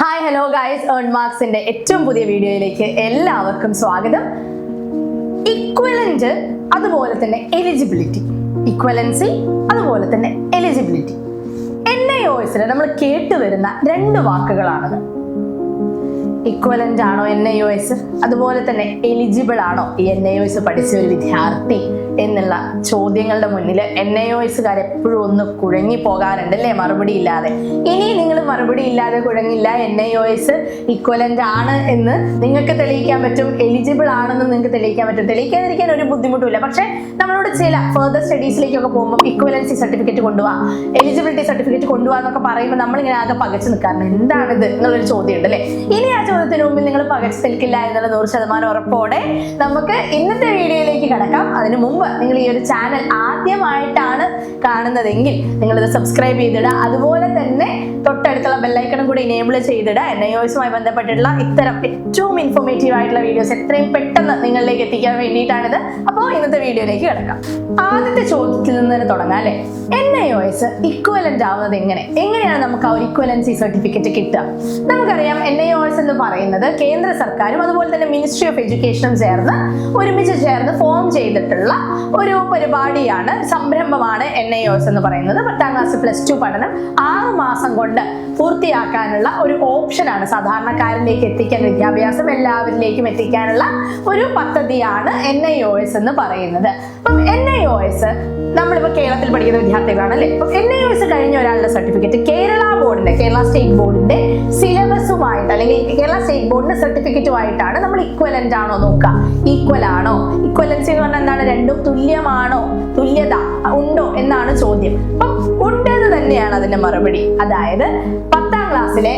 Hi hello guys, earn മാർക്സിന്റെ ഏറ്റവും പുതിയ വീഡിയോയിലേക്ക് എല്ലാവർക്കും സ്വാഗതം. ഇക്വലന്റ് അതുപോലെ തന്നെ എലിജിബിലിറ്റി, ഇക്വലൻസി അതുപോലെ തന്നെ എലിജിബിലിറ്റി, NIOSൽ നമ്മൾ കേട്ടുവരുന്ന രണ്ട് വാക്കുകളാണത്. ഇക്വലന്റ് ആണോ NIOS, അതുപോലെ തന്നെ എലിജിബിൾ ആണോ ഈ NIOS പഠിച്ച ഒരു വിദ്യാർത്ഥി എന്നുള്ള ചോദ്യങ്ങളുടെ മുന്നിൽ NIOSകാർ എപ്പോഴും ഒന്ന് കുഴങ്ങി പോകാറുണ്ട് അല്ലേ, മറുപടി ഇല്ലാതെ. ഇനി നിങ്ങൾ മറുപടി ഇല്ലാതെ കുഴങ്ങില്ല. NIOS ഇക്വലന്റ് ആണ് എന്ന് നിങ്ങൾക്ക് തെളിയിക്കാൻ പറ്റും, എലിജിബിൾ ആണെന്ന് നിങ്ങൾക്ക് തെളിയിക്കാൻ പറ്റും. തെളിയിക്കാതിരിക്കാൻ ഒരു ബുദ്ധിമുട്ടുമില്ല. പക്ഷെ നമ്മളോട് ചില ഫർദർ സ്റ്റഡീസിലേക്കൊക്കെ പോകുമ്പോൾ ഇക്വലൻസി സർട്ടിഫിക്കറ്റ് കൊണ്ടുപോവാ, എലിജിബിലിറ്റി സർട്ടിഫിക്കറ്റ് കൊണ്ടുപോകാ എന്നൊക്കെ പറയുമ്പോൾ നമ്മളിങ്ങനെ ആകെ പകച്ചു നിൽക്കാറുണ്ട്. എന്താണിത് എന്നുള്ളൊരു ചോദ്യം ഉണ്ട് അല്ലേ. ഇനി ആ ചോദ്യത്തിന് മുമ്പിൽ നിങ്ങൾ പകച്ചു നിൽക്കില്ല എന്നുള്ള 100% ഉറപ്പോടെ നമുക്ക് ഇന്നത്തെ വീഡിയോയിലേക്ക് കടക്കാം. അതിനു മുമ്പ് നിങ്ങൾ ഈ ഒരു ചാനൽ ആദ്യമായിട്ടാണ് കാണുന്നതെങ്കിൽ നിങ്ങളിത് സബ്സ്ക്രൈബ് ചെയ്തിടുക. അതുപോലെ തന്നെ തൊട്ടടുത്തുള്ള ബെല്ലൈക്കണും കൂടി ഇനേബിൾ ചെയ്തിടുക. NIOSുമായി ബന്ധപ്പെട്ടിട്ടുള്ള ഇത്തരം ഏറ്റവും ഇൻഫോർമേറ്റീവ് ആയിട്ടുള്ള വീഡിയോസ് എത്രയും പെട്ടെന്ന് നിങ്ങളിലേക്ക് എത്തിക്കാൻ വേണ്ടിയിട്ടാണിത്. അപ്പോൾ ഇന്നത്തെ വീഡിയോയിലേക്ക് കിടക്കാം. ആദ്യത്തെ ചോദ്യത്തിൽ നിന്ന് തന്നെ തുടങ്ങാം അല്ലേ. NIOS ഇക്വലന്റ് ആവുന്നത് എങ്ങനെയാണ് നമുക്ക് ആ ഒരു ഇക്വലൻസി സർട്ടിഫിക്കറ്റ് കിട്ടുക? നമുക്കറിയാം NIOS എന്ന് പറയുന്നത് കേന്ദ്ര സർക്കാരും അതുപോലെ തന്നെ മിനിസ്ട്രി ഓഫ് എഡ്യൂക്കേഷനും ഒരുമിച്ച് ചേർന്ന് ഫോം ചെയ്തിട്ടുള്ള ഒരു പരിപാടിയാണ്, സംരംഭമാണ് NIOS എന്ന് പറയുന്നത്. 10ാം ക്ലാസ് +2 പഠനം 6 മാസം കൊണ്ട് പൂർത്തിയാക്കാനുള്ള ഒരു ഓപ്ഷനാണ്. സാധാരണക്കാരിലേക്ക് എത്തിക്കാൻ, വിദ്യാഭ്യാസം എല്ലാവരിലേക്കും എത്തിക്കാനുള്ള ഒരു പദ്ധതിയാണ് NIOS എന്ന് പറയുന്നത്. അപ്പം NIOS നമ്മളിപ്പോൾ കേരളത്തിൽ പഠിക്കുന്ന വിദ്യാർത്ഥികളാണ് അല്ലേ. അപ്പം NIOS കഴിഞ്ഞ ഒരാളുടെ സർട്ടിഫിക്കറ്റ് കേരള സ്റ്റേറ്റ് ബോർഡിന്റെ സിലബസുമായിട്ട് അല്ലെങ്കിൽ കേരള സ്റ്റേറ്റ് ബോർഡിന്റെ സർട്ടിഫിക്കറ്റുമായിട്ടാണ് നമ്മൾ ഇക്വലന്റ് ആണോ നോക്കുക. ഈക്വൽ ആണോ, ഇക്വലൻസി എന്ന് പറഞ്ഞാൽ എന്താണ്, രണ്ടും തുല്യമാണോ, തുല്യത ഉണ്ടോ എന്നാണ് ചോദ്യം. അപ്പം ഉണ്ടെന്ന് തന്നെയാണ് അതിന്റെ മറുപടി. അതായത് 10ാം ക്ലാസ്സിലെ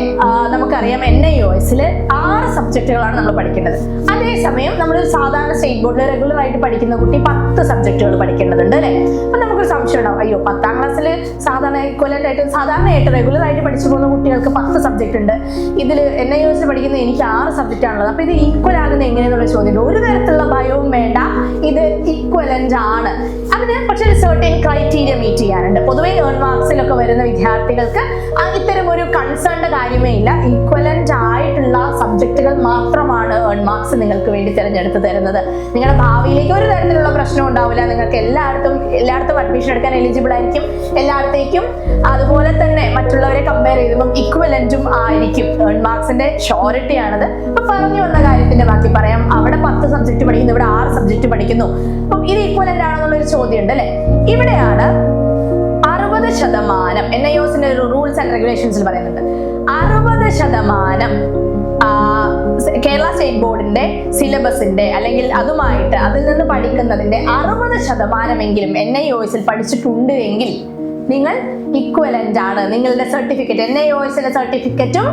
നമുക്കറിയാം NIOSൽ 6 സബ്ജക്റ്റുകളാണ് നമ്മൾ പഠിക്കേണ്ടത്. അതേസമയം നമ്മൾ സാധാരണ സ്റ്റേറ്റ് ബോർഡിൽ റെഗുലർ ആയിട്ട് പഠിക്കുന്ന കുട്ടി 10 സബ്ജക്റ്റുകൾ പഠിക്കേണ്ടതുണ്ട് അല്ലെ. അപ്പൊ നമുക്കൊരു സംശയം ഉണ്ടാവും, അയ്യോ 10ാം ക്ലാസ്സിൽ സാധാരണയായിട്ട് റെഗുലർ ആയിട്ട് പഠിച്ചു പോകുന്ന കുട്ടികൾക്ക് 10 സബ്ജക്ട് ഉണ്ട്, ഇതിൽ NIOSൽ പഠിക്കുന്ന എനിക്ക് 6 സബ്ജക്റ്റ് ആണുള്ളത്. അപ്പൊ ഇത് ഈക്വൽ ആകുന്ന എങ്ങനെയെന്നുള്ള ചോദ്യം. ഒരു തരത്തിലുള്ള ഭയവും വേണ്ട, ഇത് ഈക്വലന്റ് ആണ്. അതിന് പക്ഷെ ഒരു സർട്ടൻ ക്രൈറ്റീരിയ മീറ്റ് ചെയ്യാനുണ്ട്. പൊതുവെ ഏൺ മാർക്സിലൊക്കെ വരുന്ന വിദ്യാർത്ഥികൾക്ക് ഇത്തരം ഒരു കൺസേണിന്റെ കാര്യമേ ഇല്ല. ഈക്വലന്റ് ആയിട്ടുള്ള സബ്ജക്റ്റുകൾ മാത്രമാണ് ഏൺ മാർക്സ് നിങ്ങൾക്ക് വേണ്ടി തിരഞ്ഞെടുത്ത് തരുന്നത്. നിങ്ങളുടെ ഭാവിയിലേക്ക് ഒരു തരത്തിലുള്ള പ്രശ്നം ഉണ്ടാവില്ല. നിങ്ങൾക്ക് എല്ലായിടത്തും അഡ്മിഷൻ എടുക്കാൻ എലിജിബിൾ ആയിരിക്കും, എല്ലായിടത്തേക്കും അതുപോലെ തന്നെ മറ്റുള്ളവരെ കമ്പയർ ചെയ്യുമ്പോൾ ഇക്വലന്റും ആയിരിക്കും. ഏൺ മാർക്സിന്റെ ഷോറിറ്റി ആണത്. അപ്പൊ പറഞ്ഞു വന്ന കാര്യത്തിന്റെ ബാക്കി പറയാം. അവിടെ 10 സബ്ജക്ട് പഠിക്കുന്നു, ഇവിടെ 6 സബ്ജക്ട് പഠിക്കുന്നു. അപ്പം ഇത് ഈക്വലന്റ് ആണെന്നുള്ളൊരു ചോദ്യം ഉണ്ട് അല്ലെ. ഇവിടെയാണ് 60% NIOSന്റെ ഒരു റൂൾസ് ആൻഡ് റെഗുലേഷൻസിൽ പറയുന്നുണ്ട്. 60% കേരള സ്റ്റേറ്റ് ബോർഡിന്റെ സിലബസിന്റെ അല്ലെങ്കിൽ അതിൽ നിന്ന് പഠിക്കുന്നതിന്റെ 60% NIOSൽ പഠിച്ചിട്ടുണ്ട് എങ്കിൽ നിങ്ങൾ ഇക്വലന്റ് ആണ്. നിങ്ങളുടെ സർട്ടിഫിക്കറ്റ്, NIOSന്റെ സർട്ടിഫിക്കറ്റും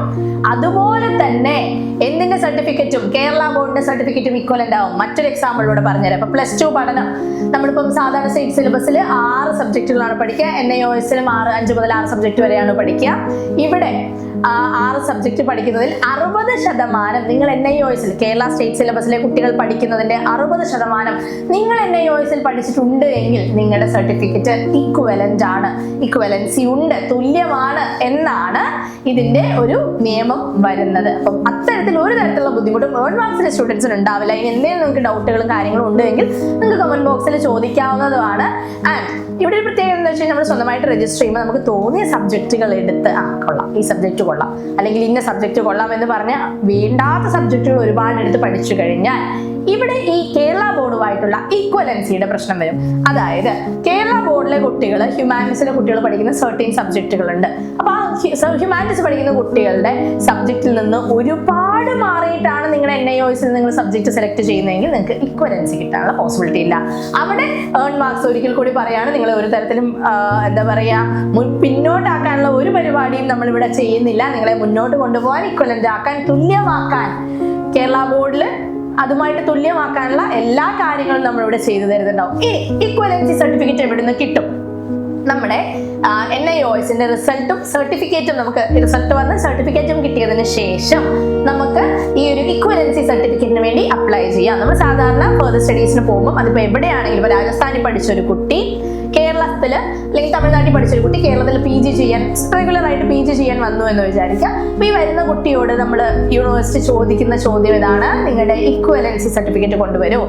അതുപോലെ തന്നെ എന്തിന്റെ സർട്ടിഫിക്കറ്റും, കേരള ബോർഡിന്റെ സർട്ടിഫിക്കറ്റും ഇക്വലന്റ് ആവും. മറ്റൊരു എക്സാമ്പിളിലൂടെ പറഞ്ഞുതരാം. ഇപ്പൊ +2 പഠനം നമ്മളിപ്പം സാധാരണ സ്റ്റേറ്റ് സിലബസിൽ 6 സബ്ജക്റ്റുകളാണ് പഠിക്കുക. NIOSലും 5 മുതൽ 6 സബ്ജക്ട് വരെയാണ് പഠിക്കുക. ഇവിടെ 6 സബ്ജക്ട് പഠിക്കുന്നതിൽ 60% നിങ്ങൾ NIOSൽ കേരള സ്റ്റേറ്റ് സിലബസിലെ കുട്ടികൾ പഠിക്കുന്നതിന്റെ 60% നിങ്ങൾ NIOSൽ പഠിച്ചിട്ടുണ്ട് എങ്കിൽ നിങ്ങളുടെ സർട്ടിഫിക്കറ്റ് ഇക്വലന്റ് ആണ്, ഇക്വലൻസി ഉണ്ട്, തുല്യമാണ് എന്നാണ് ഇതിന്റെ ഒരു നിയമം വരുന്നത്. അപ്പം അത്തരത്തിൽ ഒരു തരത്തിലുള്ള ബുദ്ധിമുട്ടും ഏൺ മാർക്സിലെ സ്റ്റുഡൻസിന് ഉണ്ടാവില്ല. ഇനി എന്തെങ്കിലും നിങ്ങൾക്ക് ഡൗട്ടുകളും കാര്യങ്ങളും ഉണ്ടെങ്കിൽ നിങ്ങൾക്ക് കമന്റ് ബോക്സിൽ ചോദിക്കാവുന്നതുമാണ്. ആൻഡ് ഇവിടെ ഒരു പ്രത്യേകത എന്ന് വെച്ചാൽ നമ്മൾ സ്വന്തമായിട്ട് രജിസ്റ്റർ ചെയ്യുമ്പോൾ നമുക്ക് തോന്നിയ സബ്ജക്റ്റുകൾ എടുത്ത് കൊള്ളാം, ഈ സബ്ജക്റ്റ് കൊള്ളാം, അല്ലെങ്കിൽ ഇന്ന സബ്ജക്റ്റ് കൊള്ളാം എന്ന് പറഞ്ഞ് വേണ്ടാത്ത സബ്ജക്റ്റുകൾ ഒരുപാട് എടുത്ത് പഠിച്ചു കഴിഞ്ഞാൽ ഇവിടെ ഈ കേരള ബോർഡുമായിട്ടുള്ള ഈക്വലൻസിയുടെ പ്രശ്നം വരും. അതായത് കേരള ബോർഡിലെ കുട്ടികൾ, ഹ്യൂമാനിറ്റീസിലെ കുട്ടികൾ പഠിക്കുന്ന സർട്ടൻ സബ്ജക്റ്റുകളുണ്ട്. അപ്പൊ ആ ഹ്യൂമാനിറ്റീസ് പഠിക്കുന്ന കുട്ടികളുടെ സബ്ജക്റ്റിൽ നിന്ന് ഒരുപാട് മാറിയിട്ടാണ് നിങ്ങളുടെ NIOSൽ നിങ്ങൾ സബ്ജക്ട് സെലക്ട് ചെയ്യുന്നതെങ്കിൽ നിങ്ങൾക്ക് ഇക്വലൻസി കിട്ടാനുള്ള പോസിബിലിറ്റി ഇല്ല. അവിടെ ഏൺ മാർക്സ് ഒരിക്കൽ കൂടി പറയാണ്, നിങ്ങൾ ഒരു തരത്തിലും പിന്നോട്ടാക്കാനുള്ള ഒരു പരിപാടിയും നമ്മളിവിടെ ചെയ്യുന്നില്ല. നിങ്ങളെ മുന്നോട്ട് കൊണ്ടുപോകാൻ, ഇക്വലന്റ് ആക്കാൻ, തുല്യമാക്കാൻ, കേരള ബോർഡിൽ അതുമായിട്ട് തുല്യമാക്കാനുള്ള എല്ലാ കാര്യങ്ങളും നമ്മളിവിടെ ചെയ്തു തരുന്നുണ്ടാവും. ഈ ഇക്വലൻസി സർട്ടിഫിക്കറ്റ് എവിടെ നിന്ന് കിട്ടും? നമ്മുടെ NIOSന്റെ റിസൾട്ടും സർട്ടിഫിക്കറ്റും, നമുക്ക് റിസൾട്ട് വന്ന് സർട്ടിഫിക്കറ്റും കിട്ടിയതിന് ശേഷം നമുക്ക് ഈ ഒരു ഇക്വലൻസി സർട്ടിഫിക്കറ്റിന് വേണ്ടി അപ്ലൈ ചെയ്യാം. നമ്മൾ സാധാരണ ഫർദർ സ്റ്റഡീസിന് പോകുമ്പോൾ അതിപ്പോൾ എവിടെയാണെങ്കിലും, രാജസ്ഥാനിൽ പഠിച്ചൊരു കുട്ടി കേരള കേരളത്തിൽ അല്ലെങ്കിൽ തമിഴ്നാട്ടിൽ പഠിച്ചൊരു കുട്ടി കേരളത്തിൽ PG ചെയ്യാൻ റെഗുലർ ആയിട്ട് PG ചെയ്യാൻ വന്നു എന്ന് വിചാരിക്കാം. അപ്പൊ ഈ വരുന്ന കുട്ടിയോട് നമ്മൾ യൂണിവേഴ്സിറ്റി ചോദിക്കുന്ന ചോദ്യം ഇതാണ്, നിങ്ങളുടെ ഇക്വലൻസി സർട്ടിഫിക്കറ്റ് കൊണ്ടുവരൂ.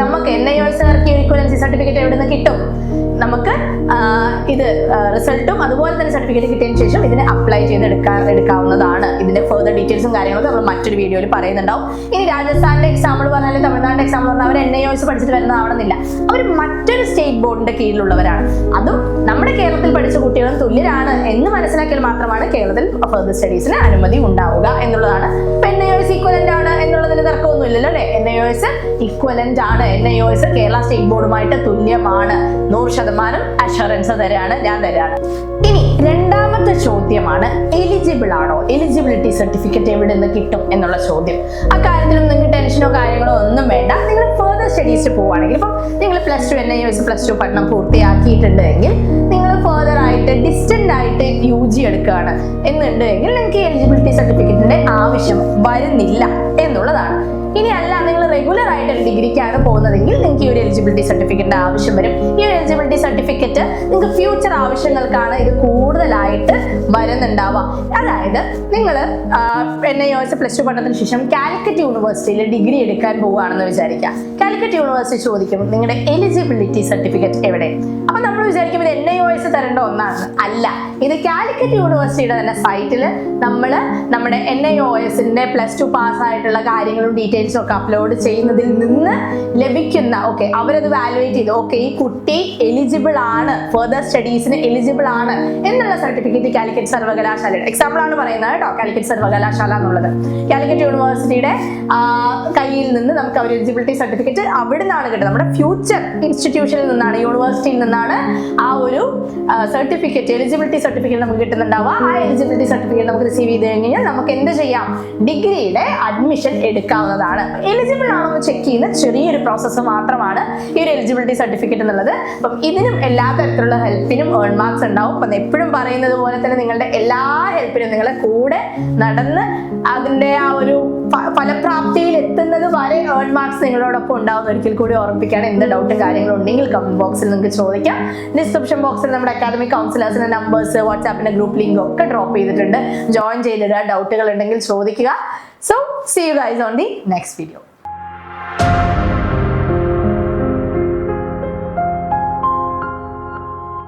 നമുക്ക് NIOSകാർക്ക് ഇക്വലൻസി സർട്ടിഫിക്കറ്റ് എവിടെ നിന്ന് കിട്ടും? നമുക്ക് ഇത് റിസൾട്ടും അതുപോലെ തന്നെ സർട്ടിഫിക്കറ്റ് കിട്ടിയതിന് ശേഷം ഇതിനെ അപ്ലൈ ചെയ്ത് എടുക്കാവുന്നതാണ്. ഇതിന്റെ ഫർദർ ഡീറ്റെയിൽസും കാര്യങ്ങളൊക്കെ നമ്മൾ മറ്റൊരു വീഡിയോയിൽ പറയുന്നുണ്ടാവും. ഇനി രാജസ്ഥാനിലെ എക്സാമ്പിൾ പറഞ്ഞാൽ തമിഴ്നാടിന്റെ എക്സാമ്പിൾ പറഞ്ഞാൽ അവർ NIOS പഠിച്ചിട്ട് വരുന്നതാവണമെന്നില്ല, അവർ മറ്റൊരു സ്റ്റേറ്റ് ബോർഡിന്റെ കീഴിലുള്ളവരാണ്. അതും നമ്മുടെ കേരളത്തിൽ പഠിച്ച കുട്ടികളും തുല്യരാണ് എന്ന് മനസ്സിലാക്കിയാൽ മാത്രമാണ് കേരളത്തിൽ ഫർദർ സ്റ്റഡീസിന് അനുമതി ഉണ്ടാവുക എന്നുള്ളതാണ്. NIOS ഈക്വലന്റ് ആണ് എന്നുള്ളതിന് തർക്കമൊന്നുമില്ലല്ലോ അല്ലെ? NIOS ഈക്വലന്റ് ആണ്. NIOS കേരള സ്റ്റേറ്റ് ബോർഡുമായിട്ട് തുല്യമാണ്. 100% അഷുറൻസ് തരാണ്, ഞാൻ തരാണ്. ഇനി രണ്ടാമത്തെ ചോദ്യമാണ്, എലിജിബിൾ ആണോ? എലിജിബിലിറ്റി സർട്ടിഫിക്കറ്റ് എവിടെ നിന്ന് കിട്ടും എന്നുള്ള ചോദ്യം. അക്കാര്യത്തിലും നിങ്ങൾക്ക് ടെൻഷനോ കാര്യങ്ങളോ ഒന്നും വേണ്ട. നിങ്ങൾ ഫർദർ സ്റ്റഡീസ് പോവുകയാണെങ്കിൽ, ഇപ്പം നിങ്ങൾ +2 NIOS +2 പഠനം പൂർത്തിയാക്കിയിട്ടുണ്ടെങ്കിൽ നിങ്ങൾ ഫർദർ ആയിട്ട് ഡിസ്റ്റന്റ് ആയിട്ട് UG എടുക്കുകയാണ് എന്നുണ്ടെങ്കിൽ നിങ്ങൾക്ക് എലിജിബിലിറ്റി സർട്ടിഫിക്കറ്റിന്റെ ആവശ്യം വരുന്നില്ല എന്നുള്ളതാണ്. ഇനി അല്ല, നിങ്ങൾ റെഗുലർ ആയിട്ട് ഒരു ഡിഗ്രിക്കാണ് പോകുന്നതെങ്കിൽ നിങ്ങൾക്ക് ഈ ഒരു എലിജിബിലിറ്റി സർട്ടിഫിക്കറ്റിന്റെ ആവശ്യം വരും. ഈ ഒരു എലിജിബിലിറ്റി സർട്ടിഫിക്കറ്റ് നിങ്ങൾക്ക് ഫ്യൂച്ചർ ആവശ്യങ്ങൾക്കാണ് ഇത് കൂടുതലായിട്ട് വരുന്നുണ്ടാവുക. അതായത് നിങ്ങൾ NIOS +2 പഠനത്തിന് ശേഷം കാലിക്കറ്റ് യൂണിവേഴ്സിറ്റിയിൽ ഡിഗ്രി എടുക്കാൻ പോവുകയാണെന്ന് വിചാരിക്കുക. കാലിക്കറ്റ് യൂണിവേഴ്സിറ്റി ചോദിക്കും നിങ്ങളുടെ എലിജിബിലിറ്റി സർട്ടിഫിക്കറ്റ് എവിടെ? അപ്പൊ നമ്മൾ വിചാരിക്കും ഇത് NIOS തരേണ്ട ഒന്നാണ്. അല്ല, ഇത് കാലിക്കറ്റ് യൂണിവേഴ്സിറ്റിയുടെ തന്നെ സൈറ്റിൽ നമ്മൾ നമ്മുടെ NIOSന്റെ +2 പാസ്സായിട്ടുള്ള കാര്യങ്ങളും ഡീറ്റെയിൽസും ഒക്കെ അപ്ലോഡ് ചെയ്യുന്നതിൽ നിന്ന് ലഭിക്കുന്ന, ഓക്കെ, അവരത് വാലുവേറ്റ് ചെയ്ത് ഓക്കെ ഈ കുട്ടി എലിജിബിൾ ആണ്, ഫർദർ സ്റ്റഡീസിന് എലിജിബിൾ ആണ് എന്നുള്ള സർട്ടിഫിക്കറ്റ് കാലിക്കറ്റ് സർവകലാശാലയുടെ എക്സാമ്പിൾ ആണ് പറയുന്നത് കേട്ടോ. കാലിക്കറ്റ് സർവകലാശാല എന്നുള്ളത് കാലിക്കറ്റ് യൂണിവേഴ്സിറ്റിയുടെ കയ്യിൽ നിന്ന് നമുക്ക് അവർ എലിജിബിലിറ്റി സർട്ടിഫിക്കറ്റ് അവിടെ നിന്നാണ് കിട്ടുന്നത്. നമ്മുടെ ഫ്യൂച്ചർ ഇൻസ്റ്റിറ്റ്യൂഷനിൽ നിന്നാണ്, യൂണിവേഴ്സിറ്റിയിൽ നിന്നാണ് ആ ഒരു സർട്ടിഫിക്കറ്റ്, എലിജിബിലിറ്റി സർട്ടിഫിക്കറ്റ് നമുക്ക് കിട്ടുന്നുണ്ടാവുക. ആ എലിജിബിലിറ്റി സർട്ടിഫിക്കറ്റ് നമുക്ക് റിസീവ് ചെയ്ത് കഴിഞ്ഞാൽ നമുക്ക് എന്ത് ചെയ്യാം? ഡിഗ്രിയുടെ അഡ്മിഷൻ എടുക്കാവുന്നതാണ്. എലിജിബിൾ ആണോ എന്ന് ചെക്ക് ചെയ്യുന്ന ചെറിയൊരു പ്രോസസ്സ് മാത്രമാണ് ഈ ഒരു എലിജിബിലിറ്റി സർട്ടിഫിക്കറ്റ് എന്നുള്ളത്. അപ്പം ഇതിനും എല്ലാ തരത്തിലുള്ള ഹെൽപ്പിനും ഏൺ മാർക്സ് ഉണ്ടാവും. അപ്പം എപ്പോഴും പറയുന്നത് പോലെ തന്നെ നിങ്ങളുടെ എല്ലാ ഹെൽപ്പിനും നിങ്ങളെ കൂടെ നടന്ന് അതിന്റെ ആ ഒരു ഫലപ്രാപ്തിയിൽ എത്തുന്നത് വരെ ഏൺ മാർക്സ് നിങ്ങളോടൊപ്പം ഉണ്ടാവുന്ന ഒരിക്കൽ കൂടി ഓർമ്മിപ്പിക്കുകയാണ്. എന്ത് ഡൗട്ടും കാര്യങ്ങളും ഉണ്ടെങ്കിൽ കമന്റ് ബോക്സിൽ നിങ്ങൾക്ക് ചോദിക്കാം. ഡിസ്ക്രിപ്ഷൻ ബോക്സിൽ നമ്മുടെ അക്കാദമിക് കൗൺസിലേഴ്സിന്റെ നമ്പേഴ്സ്, വാട്സാപ്പിന്റെ ഗ്രൂപ്പ് ലിങ്ക് ഒക്കെ ഡ്രോപ്പ് ചെയ്തിട്ടുണ്ട്. ജോയിൻ ചെയ്തിടുക. ഡൗട്ടുകൾ ഉണ്ടെങ്കിൽ ചോദിക്കുക. So see you guys on the next video.